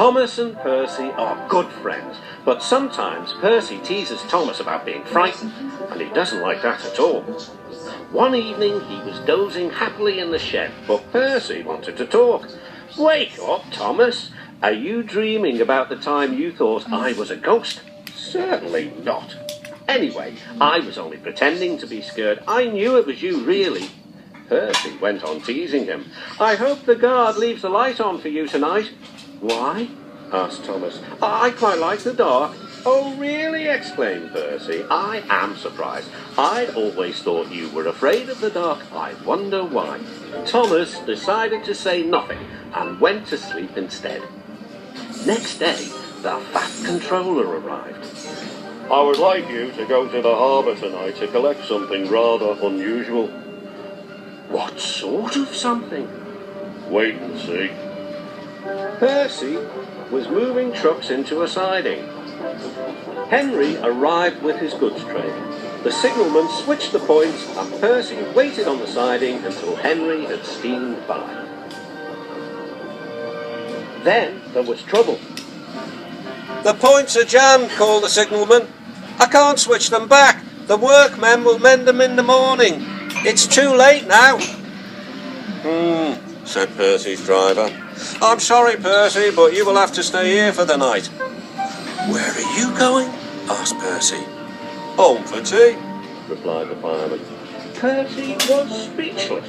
Thomas and Percy are good friends, but sometimes Percy teases Thomas about being frightened, and he doesn't like that at all. One evening he was dozing happily in the shed, but Percy wanted to talk. "Wake up, Thomas. Are you dreaming about the time you thought I was a ghost?" "Certainly not. Anyway, I was only pretending to be scared. I knew it was you, really." Percy went on teasing him. "I hope the guard leaves the light on for you tonight." "Why?" asked Thomas. "I quite like the dark." "Oh, really?" exclaimed Percy. "I am surprised. I'd always thought you were afraid of the dark. I wonder why." Thomas decided to say nothing and went to sleep instead. Next day, the Fat Controller arrived. "I would like you to go to the harbour tonight to collect something rather unusual." "What sort of something?" "Wait and see." Percy was moving trucks into a siding. Henry arrived with his goods train. The signalman switched the points, and Percy waited on the siding until Henry had steamed by. Then there was trouble. "The points are jammed," called the signalman. "I can't switch them back. The workmen will mend them in the morning. It's too late now." Said Percy's driver. "I'm sorry, Percy, but you will have to stay here for the night." "Where are you going?" asked Percy. "Home for tea," replied the fireman. Percy was speechless.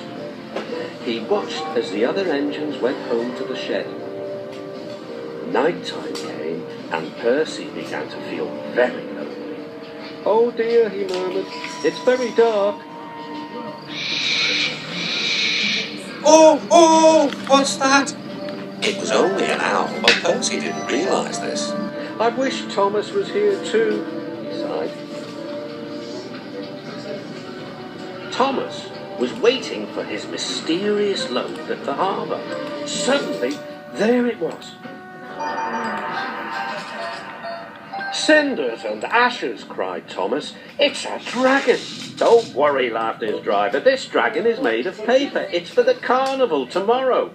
He watched as the other engines went home to the shed. Night time came, and Percy began to feel very lonely. "Oh dear," he murmured, "it's very dark." Oh, what's that?" It was only an owl, but Percy didn't realise this. "I wish Thomas was here too," he sighed. Thomas was waiting for his mysterious load at the harbour. Suddenly, there it was. "Cinders and ashes," cried Thomas. "It's a dragon." "Don't worry," laughed his driver. "This dragon is made of paper. It's for the carnival tomorrow."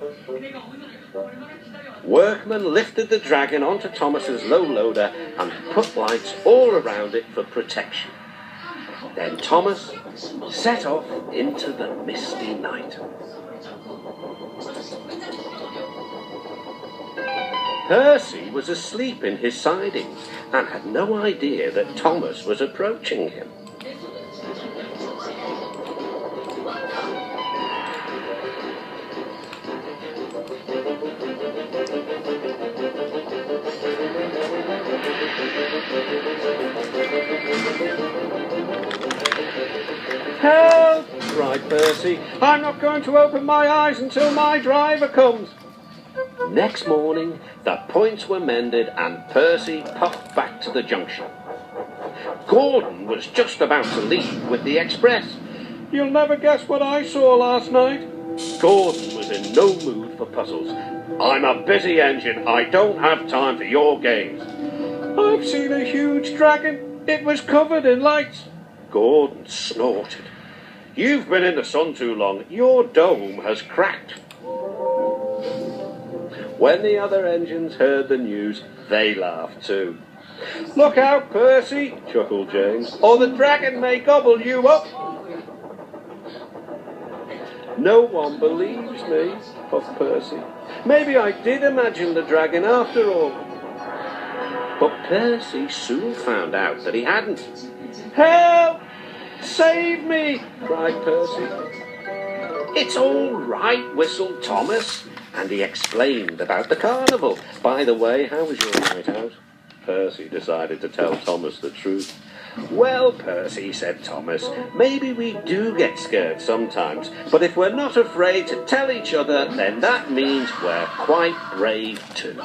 Workmen lifted the dragon onto Thomas's low loader and put lights all around it for protection. Then Thomas set off into the misty night. Percy was asleep in his sidings and had no idea that Thomas was approaching him. "Help!" cried Percy. "I'm not going to open my eyes until my driver comes." Next morning, the points were mended and Percy puffed back to the junction. Gordon was just about to leave with the express. "You'll never guess what I saw last night." Gordon was in no mood for puzzles. "I'm a busy engine. I don't have time for your games." "I've seen a huge dragon. It was covered in lights." Gordon snorted. "You've been in the sun too long. Your dome has cracked." When the other engines heard the news, they laughed too. "Look out, Percy," chuckled James, "or the dragon may gobble you up." "No one believes me," puffed Percy. "Maybe I did imagine the dragon after all." But Percy soon found out that he hadn't. "Help! Save me!" cried Percy. "It's all right," whistled Thomas, and he explained about the carnival. "By the way, how was your night out?" Percy decided to tell Thomas the truth. "Well, Percy," said Thomas, "maybe we do get scared sometimes, but if we're not afraid to tell each other, then that means we're quite brave too."